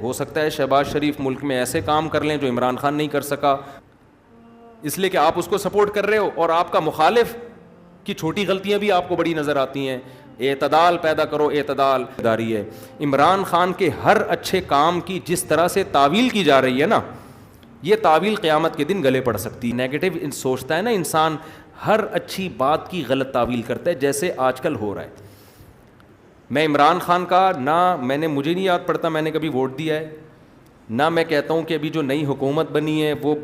ہو سکتا ہے شہباز شریف ملک میں ایسے کام کر لیں جو عمران خان نہیں کر سکا, اس لیے کہ آپ اس کو سپورٹ کر رہے ہو, اور آپ کا مخالف کی چھوٹی غلطیاں بھی آپ کو بڑی نظر آتی ہیں. اعتدال پیدا کرو, اعتدال داری ہے. عمران خان کے ہر اچھے کام کی جس طرح سے تعویل کی جا رہی ہے نا, یہ تعویل قیامت کے دن گلے پڑ سکتی. نیگیٹو سوچتا ہے نا انسان, ہر اچھی بات کی غلط تعویل کرتا ہے, جیسے آج کل ہو رہا ہے. میں عمران خان کا نہ مجھے نہیں یاد پڑتا میں نے کبھی ووٹ دیا ہے, نہ میں کہتا ہوں کہ ابھی جو نئی حکومت بنی ہے وہ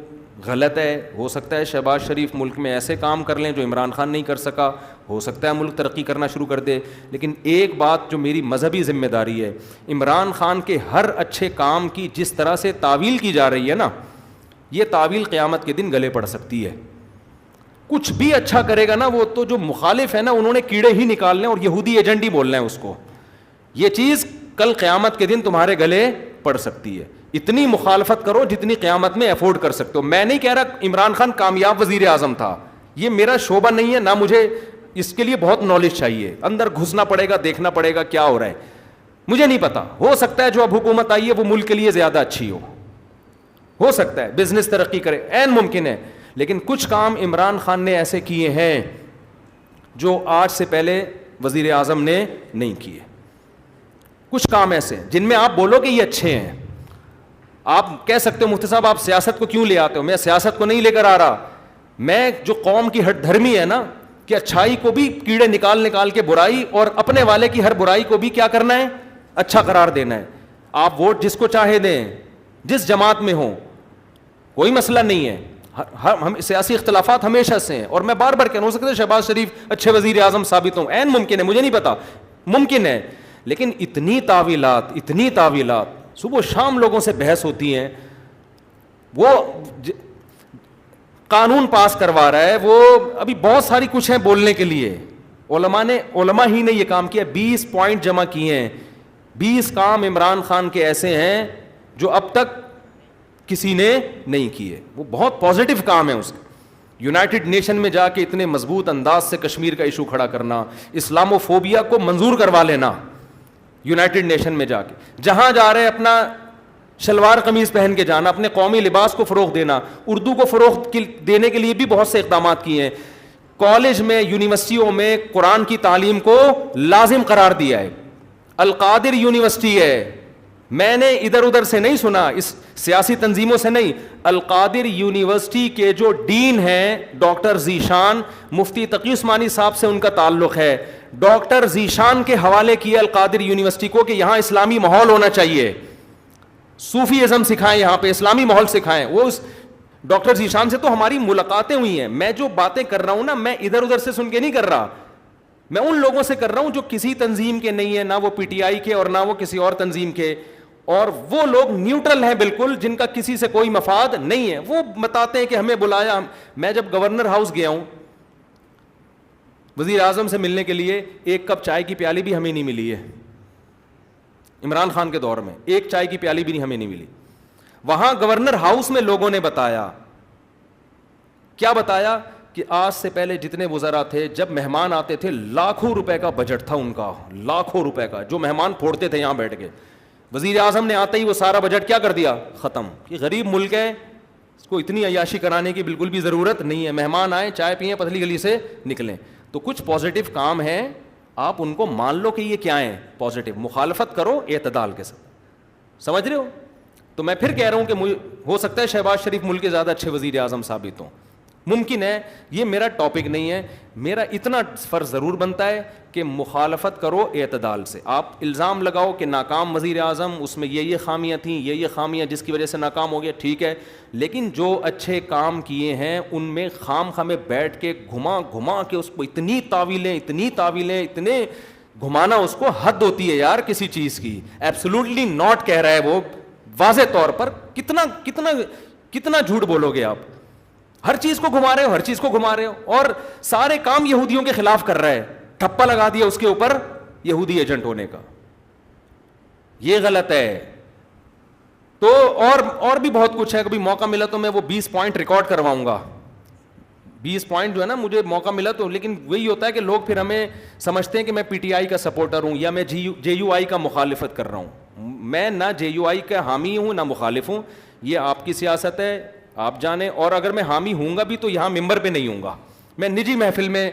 غلط ہے. ہو سکتا ہے شہباز شریف ملک میں ایسے کام کر لیں جو عمران خان نہیں کر سکا, ہو سکتا ہے ملک ترقی کرنا شروع کر دے. لیکن ایک بات جو میری مذہبی ذمہ داری ہے, عمران خان کے ہر اچھے کام کی جس طرح سے تعویل کی جا رہی ہے نا, یہ تعویل قیامت کے دن گلے پڑ سکتی ہے. کچھ بھی اچھا کرے گا نا, وہ تو جو مخالف ہے نا انہوں نے کیڑے ہی نکالنے اور یہودی ایجنٹ ہی بولنا ہے اس کو. یہ چیز کل قیامت کے دن تمہارے گلے پڑ سکتی ہے. اتنی مخالفت کرو جتنی قیامت میں افورڈ کر سکتے ہو. میں نہیں کہہ رہا عمران خان کامیاب وزیر اعظم تھا, یہ میرا شعبہ نہیں ہے, نہ مجھے اس کے لیے بہت نالج چاہیے, اندر گھسنا پڑے گا, دیکھنا پڑے گا کیا ہو رہا ہے, مجھے نہیں پتا. ہو سکتا ہے جو اب حکومت آئی ہے وہ ملک کے لیے زیادہ اچھی ہو سکتا ہے بزنس ترقی کرے, عین ممکن ہے. لیکن کچھ کام عمران خان نے ایسے کیے ہیں جو آج سے پہلے وزیر اعظم نے نہیں کیے. کچھ کام ایسے جن میں آپ بولو کہ یہ اچھے ہیں. آپ کہہ سکتے ہو مفتی صاحب آپ سیاست کو کیوں لے آتے ہو, میں سیاست کو نہیں لے کر آ رہا, میں جو قوم کی ہٹ دھرمی ہے نا کہ اچھائی کو بھی کیڑے نکال کے برائی, اور اپنے والے کی ہر برائی کو بھی کیا کرنا ہے, اچھا قرار دینا ہے. آپ ووٹ جس کو چاہے دیں, جس جماعت میں ہوں, کوئی مسئلہ نہیں ہے. ہم سیاسی اختلافات ہمیشہ سے ہیں, اور میں بار بار کہنا, ہو سکتا ہے شہباز شریف اچھے وزیر اعظم ثابت ہوں, عین ممکن ہے, مجھے نہیں پتا, ممکن ہے. لیکن اتنی تعویلات صبح شام لوگوں سے بحث ہوتی ہیں. وہ قانون پاس کروا رہا ہے, وہ ابھی بہت ساری کچھ ہیں بولنے کے لیے. علماء ہی نے یہ کام کیا, 20 پوائنٹ جمع کیے ہیں. 20 کام عمران خان کے ایسے ہیں جو اب تک کسی نے نہیں کیے. وہ بہت پازیٹیو کام ہے اس کا. یونائٹڈ نیشن میں جا کے اتنے مضبوط انداز سے کشمیر کا ایشو کھڑا کرنا, اسلامو فوبیا کو منظور کروا لینا, یونائٹڈ نیشن میں جا کے جہاں جا رہے اپنا شلوار قمیض پہن کے جانا, اپنے قومی لباس کو فروغ دینا, اردو کو فروغ دینے کے لیے بھی بہت سے اقدامات کیے ہیں. کالج میں, یونیورسٹیوں میں قرآن کی تعلیم کو لازم قرار دیا ہے. القادر یونیورسٹی ہے, میں نے ادھر ادھر سے نہیں سنا, اس سیاسی تنظیموں سے نہیں. القادر یونیورسٹی کے جو ڈین ہیں ڈاکٹر ذیشان, مفتی تقی عثمانی صاحب سے ان کا تعلق ہے. ڈاکٹر ذیشان کے حوالے کیا القادر یونیورسٹی کو کہ یہاں اسلامی ماحول ہونا چاہیے, صوفی ازم سکھائیں, یہاں پہ اسلامی ماحول سکھائیں. وہ اس ڈاکٹر ذیشان سے تو ہماری ملاقاتیں ہوئی ہیں. میں جو باتیں کر رہا ہوں نا, میں ادھر ادھر سے سن کے نہیں کر رہا, میں ان لوگوں سے کر رہا ہوں جو کسی تنظیم کے نہیں ہیں, نہ وہ پی ٹی آئی کے اور نہ وہ کسی اور تنظیم کے, اور وہ لوگ نیوٹرل ہیں بالکل, جن کا کسی سے کوئی مفاد نہیں ہے. وہ بتاتے ہیں کہ ہمیں بلایا. میں جب گورنر ہاؤس گیا ہوں وزیر اعظم سے ملنے کے لیے, ایک کپ چائے کی پیالی بھی ہمیں نہیں ملی ہے. عمران خان کے دور میں ایک چائے کی پیالی بھی ہمیں نہیں ملی. وہاں گورنر ہاؤس میں لوگوں نے بتایا, کیا بتایا, کہ آج سے پہلے جتنے وزراء تھے جب مہمان آتے تھے لاکھوں روپے کا بجٹ تھا ان کا, لاکھوں روپے کا, جو مہمان پھوڑتے تھے یہاں بیٹھ کے. وزیر اعظم نے آتے ہی وہ سارا بجٹ کیا کر دیا, ختم. یہ غریب ملک ہے, اس کو اتنی عیاشی کرانے کی بالکل بھی ضرورت نہیں ہے. مہمان آئیں, چائے پئیں, پتلی گلی سے نکلیں. تو کچھ پازیٹیو کام ہیں, آپ ان کو مان لو کہ یہ کیا ہیں, پازیٹیو. مخالفت کرو اعتدال کے ساتھ, سمجھ رہے ہو. تو میں پھر کہہ رہا ہوں کہ ہو سکتا ہے شہباز شریف ملک کے زیادہ اچھے وزیر اعظم ثابت ہوں, ممکن ہے. یہ میرا ٹاپک نہیں ہے. میرا اتنا فرض ضرور بنتا ہے کہ مخالفت کرو اعتدال سے. آپ الزام لگاؤ کہ ناکام وزیر اعظم, اس میں یہ خامیاں تھیں, یہ خامیاں جس کی وجہ سے ناکام ہو گیا, ٹھیک ہے. لیکن جو اچھے کام کیے ہیں ان میں خام خامے بیٹھ کے گھما کے اس کو اتنی تعویلیں, اتنے گھمانا, اس کو حد ہوتی ہے یار کسی چیز کی. ایبسولوٹلی ناٹ کہہ رہا ہے وہ واضح طور پر. کتنا جھوٹ بولو گے آپ. ہر چیز کو گھما رہے ہو, اور سارے کام یہودیوں کے خلاف کر رہا ہے. ٹھپا لگا دیا اس کے اوپر یہودی ایجنٹ ہونے کا. یہ غلط ہے. تو اور بھی بہت کچھ ہے. کبھی موقع ملا تو میں وہ 20 پوائنٹ ریکارڈ کرواؤں گا. 20 پوائنٹ جو ہے نا, مجھے موقع ملا تو. لیکن وہی ہوتا ہے کہ لوگ پھر ہمیں سمجھتے ہیں کہ میں پی ٹی آئی کا سپورٹر ہوں یا میں جے یو آئی کا مخالفت کر رہا ہوں. میں نہ JUI کا حامی ہوں نہ مخالف ہوں, یہ آپ کی سیاست ہے, آپ جانیں. اور اگر میں حامی ہوں گا بھی تو یہاں ممبر پہ نہیں ہوں گا, میں نجی محفل میں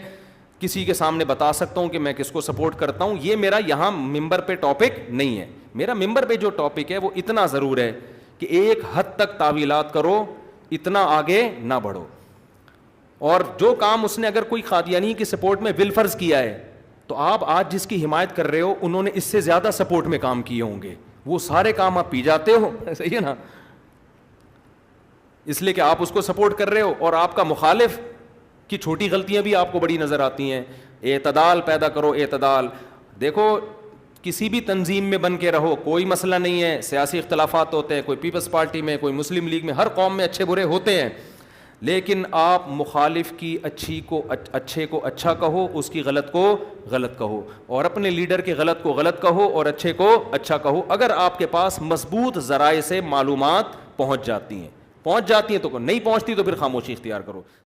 کسی کے سامنے بتا سکتا ہوں کہ میں کس کو سپورٹ کرتا ہوں. یہ میرا یہاں ممبر پہ ٹاپک نہیں ہے. میرا ممبر پہ جو ٹاپک ہے وہ اتنا ضرور ہے کہ ایک حد تک تعویلات کرو, اتنا آگے نہ بڑھو. اور جو کام اس نے اگر کوئی قادیانی کی سپورٹ میں بالفرض کیا ہے تو آپ آج جس کی حمایت کر رہے ہو انہوں نے اس سے زیادہ سپورٹ میں کام کیے ہوں گے, وہ سارے کام آپ پی جاتے ہو. صحیح ہے نا؟ اس لیے کہ آپ اس کو سپورٹ کر رہے ہو اور آپ کا مخالف کی چھوٹی غلطیاں بھی آپ کو بڑی نظر آتی ہیں. اعتدال پیدا کرو, اعتدال. دیکھو کسی بھی تنظیم میں بن کے رہو, کوئی مسئلہ نہیں ہے, سیاسی اختلافات ہوتے ہیں, کوئی پیپلز پارٹی میں, کوئی مسلم لیگ میں, ہر قوم میں اچھے برے ہوتے ہیں, لیکن آپ مخالف کی اچھے کو اچھا کہو, اس کی غلط کو غلط کہو, اور اپنے لیڈر کے غلط کو غلط کہو اور اچھے کو اچھا کہو. اگر آپ کے پاس مضبوط ذرائع سے معلومات پہنچ جاتی ہیں تو نہیں پہنچتی تو پھر خاموشی اختیار کرو.